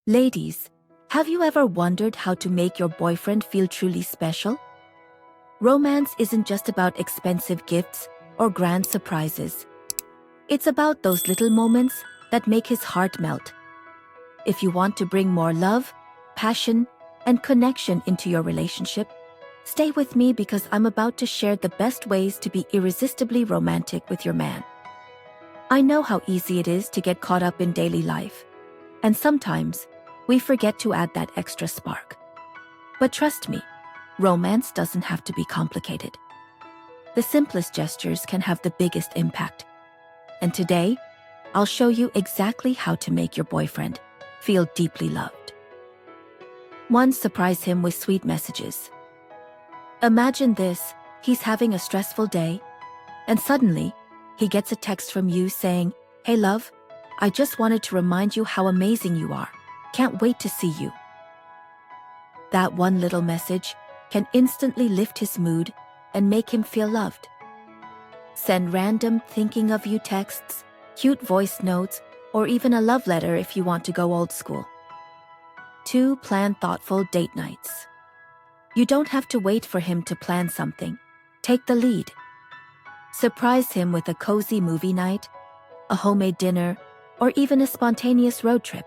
Ladies, have you ever wondered how to make your boyfriend feel truly special? Romance isn't just about expensive gifts or grand surprises. It's about those little moments that make his heart melt. If you want to bring more love, passion, and connection into your relationship, stay with me because I'm about to share the best ways to be irresistibly romantic with your man. I know how easy it is to get caught up in daily life, and sometimes we forget to add that extra spark. But trust me, romance doesn't have to be complicated. The simplest gestures can have the biggest impact. And today, I'll show you exactly how to make your boyfriend feel deeply loved. 1. Surprise him with sweet messages. Imagine this: he's having a stressful day, and suddenly, he gets a text from you saying, "Hey love, I just wanted to remind you how amazing you are. Can't wait to see you." That one little message can instantly lift his mood and make him feel loved. Send random thinking of you texts, cute voice notes, or even a love letter if you want to go old school. 2. Plan thoughtful date nights. You don't have to wait for him to plan something. Take the lead. Surprise him with a cozy movie night, a homemade dinner, or even a spontaneous road trip.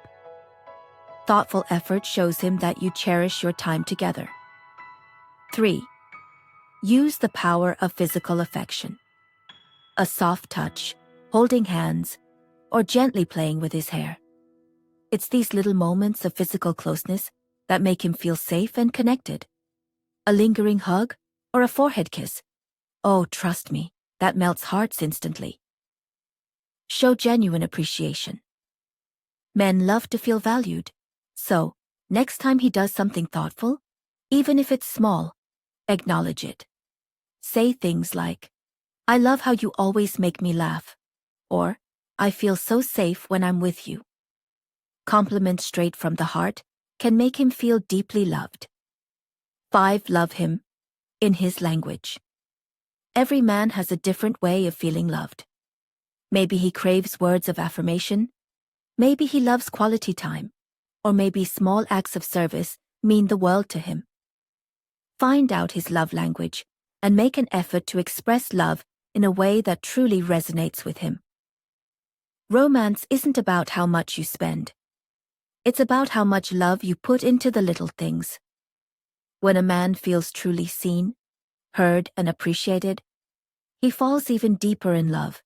Thoughtful effort shows him that you cherish your time together. 3. Use the power of physical affection. A soft touch, holding hands, or gently playing with his hair. It's these little moments of physical closeness that make him feel safe and connected. A lingering hug or a forehead kiss. Oh, trust me, that melts hearts instantly. Show genuine appreciation. Men love to feel valued. So, next time he does something thoughtful, even if it's small, acknowledge it. Say things like, "I love how you always make me laugh," or "I feel so safe when I'm with you." Compliments straight from the heart can make him feel deeply loved. 5. Love him in his language. Every man has a different way of feeling loved. Maybe he craves words of affirmation, maybe he loves quality time, or maybe small acts of service mean the world to him. Find out his love language and make an effort to express love in a way that truly resonates with him. Romance isn't about how much you spend. It's about how much love you put into the little things. When a man feels truly seen, heard, and appreciated, he falls even deeper in love.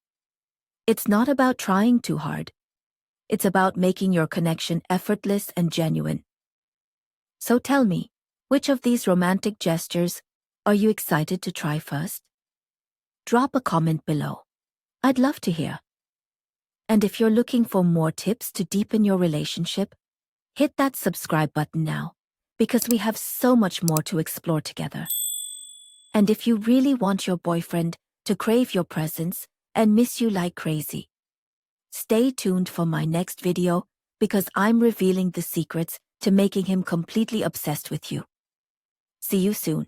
It's not about trying too hard. It's about making your connection effortless and genuine. So tell me, which of these romantic gestures are you excited to try first? Drop a comment below. I'd love to hear. And if you're looking for more tips to deepen your relationship, hit that subscribe button now, because we have so much more to explore together. And if you really want your boyfriend to crave your presence and miss you like crazy, stay tuned for my next video because I'm revealing the secrets to making him completely obsessed with you. See you soon.